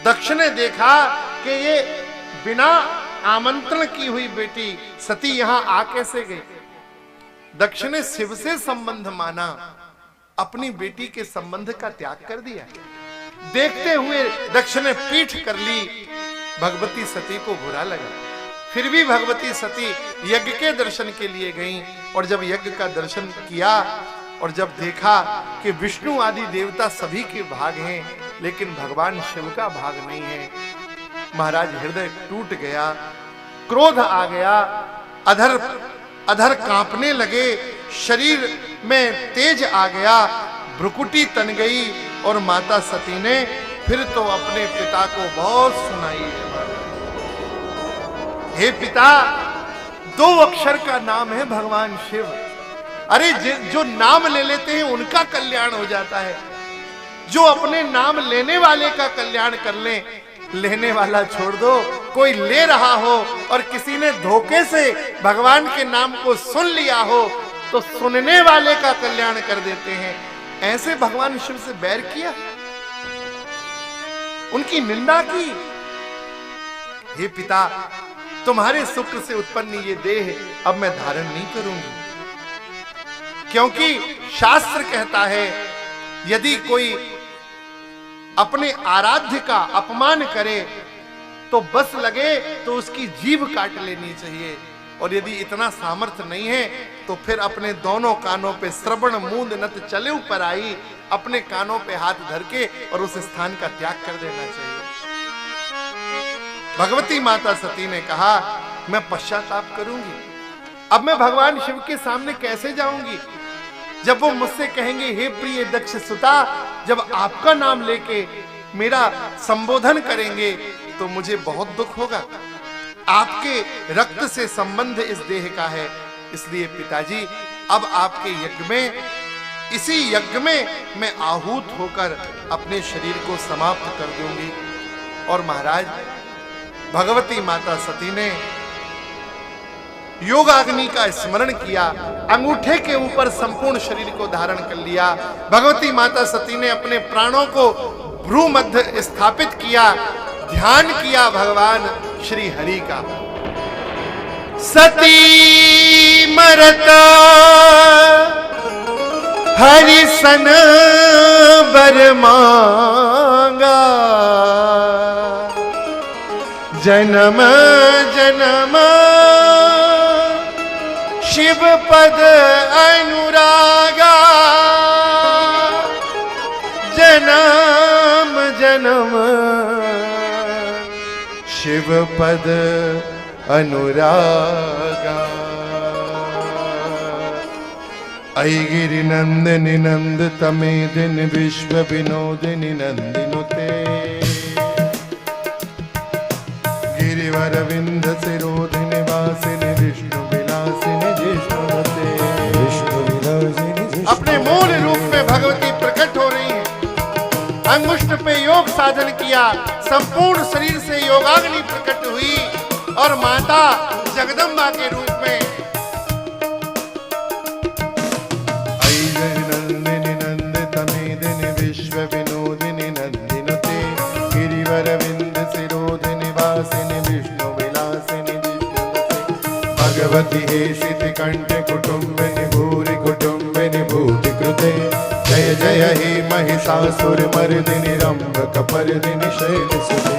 दक्ष ने देखा कि ये बिना आमंत्रण की हुई बेटी सती यहां आ कैसे गई। दक्ष ने शिव से संबंध माना, अपनी बेटी के संबंध का त्याग कर दिया। देखते हुए दक्ष ने पीठ कर ली। भगवती सती को बुरा लगा, फिर भी भगवती सती यज्ञ के दर्शन के लिए गईं और जब यज्ञ का दर्शन किया और जब देखा कि विष्णु आदि देवता सभी के भाग हैं लेकिन भगवान शिव का भाग नहीं है, महाराज हृदय टूट गया, क्रोध आ गया, अधर कांपने लगे, शरीर में तेज आ गया, भ्रुकुटी तन गई और माता सती ने फिर तो अपने पिता को बहुत सुनाई। हे पिता, 2 अक्षर का नाम है भगवान शिव। अरे जो नाम ले लेते हैं उनका कल्याण हो जाता है। जो अपने नाम लेने वाले का कल्याण कर ले, लेने वाला छोड़ दो। कोई ले रहा हो और किसी ने धोखे से भगवान के नाम को सुन लिया हो तो सुनने वाले का कल्याण कर देते हैं। ऐसे भगवान शिव से बैर किया, उनकी निंदा की। हे पिता, तुम्हारे शुक्र से उत्पन्न ये देह अब मैं धारण नहीं करूंगी, क्योंकि शास्त्र कहता है यदि कोई अपने आराध्य का अपमान करे तो बस लगे तो उसकी जीभ काट लेनी चाहिए, और यदि इतना सामर्थ्य नहीं है तो फिर अपने दोनों कानों पे श्रवण मूंद नत चले ऊपर आई, अपने कानों पे हाथ धर के और उस स्थान का त्याग कर देना चाहिए। भगवती माता सती ने कहा मैं पश्चाताप करूंगी, अब मैं भगवान शिव के सामने कैसे जाऊंगी। जब वो मुझसे कहेंगे हे प्रिय दक्ष सुता, जब आपका नाम लेके मेरा संबोधन करेंगे तो मुझे बहुत दुख होगा। आपके रक्त से संबंध इस देह का है, इसलिए पिताजी अब आपके यज्ञ में, इसी यज्ञ में मैं आहूत होकर अपने शरीर को समाप्त कर दूंगी। और महाराज भगवती माता सती ने योगाग्नि का स्मरण किया, अंगूठे के ऊपर संपूर्ण शरीर को धारण कर लिया। भगवती माता सती ने अपने प्राणों को भ्रू मध्य स्थापित किया, ध्यान किया भगवान श्री हरि का। सती मरत हरि सन बर मांगा, जन्म जन्म शिव पद अनुरागा, जन्म जन्म शिव पद अनुरागा। ऐ गिरि नंदिनी नंद तमे दिन विश्व विनोदिनी नंदिनुते, गिरिवर विंद सिरोधिनी वासिनी विष्णु विलासिनी जिष्णुनुते। अपने मूल रूप में भगवती प्रकट हो रही है। अंगुष्ठ पे योग साधन किया, संपूर्ण शरीर से योगाग्नि प्रकट हुई और माता जगदम्बा के रूप में नंदिनी नंद तमेदिनी विश्व विनोदिनी नंदिनुते, गिरिवर विंद सिरोधिनी वासिनी विष्णु विलासिनी जिष्णुनुते। भगवती हे सिति कंठ कुटुंबिनी भूरि कुटुंबिनी भूति कृते, जय जय हे महिषासुर मर्दिनी रंभ कपर्दिनी शैल सुते,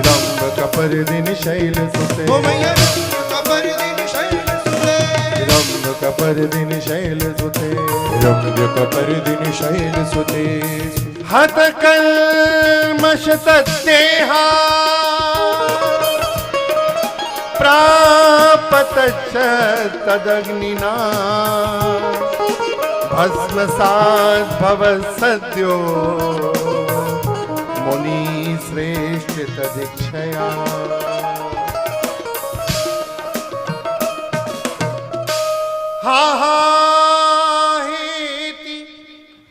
रंभ कपर्दिनी शैल सुते। ओ मैया रंभ कपर्दिनी शैल सुते, रंभ कपर्दिनी शैल सुते, रंभ कपर्दिनी शैल सुते। हत कल्मष तद्देहा प्रापत तदग्निना, भस्मसात् भव सद्यो मुनि श्रेष्ठ तदीक्षया।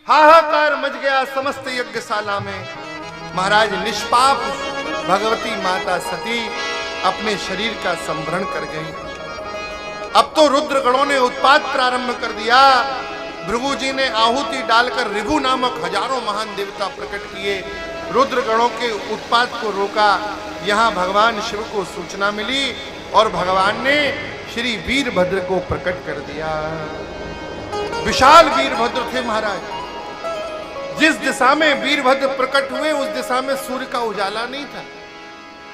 हाहाकार मच गया समस्त यज्ञशाला में। महाराज निष्पाप भगवती माता सती अपने शरीर का संभरण कर गई। अब तो रुद्र गणों ने उत्पात प्रारंभ कर दिया। भृगु जी ने आहुति डालकर ऋभु नामक हजारों महान देवता प्रकट किए। रुद्रगणों के उत्पात को रोका। यहां भगवान शिव को सूचना मिली और भगवान ने श्री वीरभद्र को प्रकट कर दिया। विशाल वीरभद्र थे महाराज। जिस दिशा में वीरभद्र प्रकट हुए उस दिशा में सूर्य का उजाला नहीं था।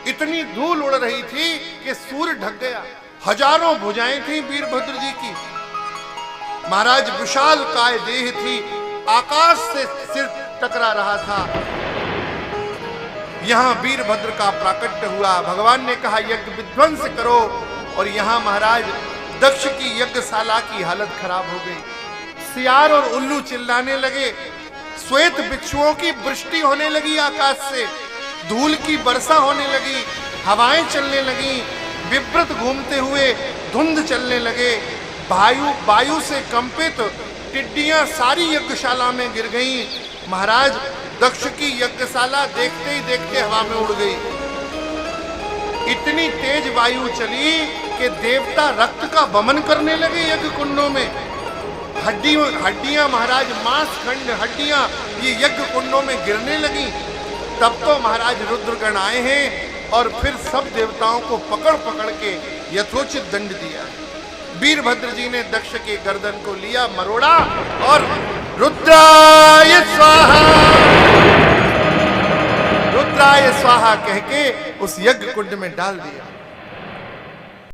इतनी धूल उड़ रही थी कि सूर्य ढक गया। हजारों भुजाएं थी वीरभद्र जी की। महाराज विशाल काय देह थी, आकाश से सिर टकरा रहा था। यहां वीरभद्र का प्राकट्य हुआ। भगवान ने कहा यज्ञ विध्वंस करो, और यहां महाराज दक्ष की यज्ञशाला की हालत खराब हो गई। सियार और उल्लू चिल्लाने लगे, श्वेत बिच्छुओं की वृष्टि होने लगी, आकाश से धूल की वर्षा होने लगी, हवाएं चलने लगी, विव्रत घूमते हुए धुंध चलने लगे, वायु से कंपित टिड्डियां सारी यज्ञशाला में गिर गईं। महाराज दक्ष की यज्ञशाला देखते ही देखते हवा में उड़ गई। इतनी तेज वायु चली कि देवता रक्त का वमन करने लगे यज्ञ कुंडों में। हड्डियां महाराज, मांस खंड हड्डियां ये यज्ञ कुंडों में गिरने लगी। तब तो महाराज रुद्रगण आए हैं और फिर सब देवताओं को पकड़ पकड़ के यथोचित दंड दिया। वीरभद्र जी ने दक्ष के गर्दन को लिया, मरोड़ा और रुद्राय स्वाहा, रुद्राय स्वाहा कह के उस यज्ञ कुंड में डाल दिया।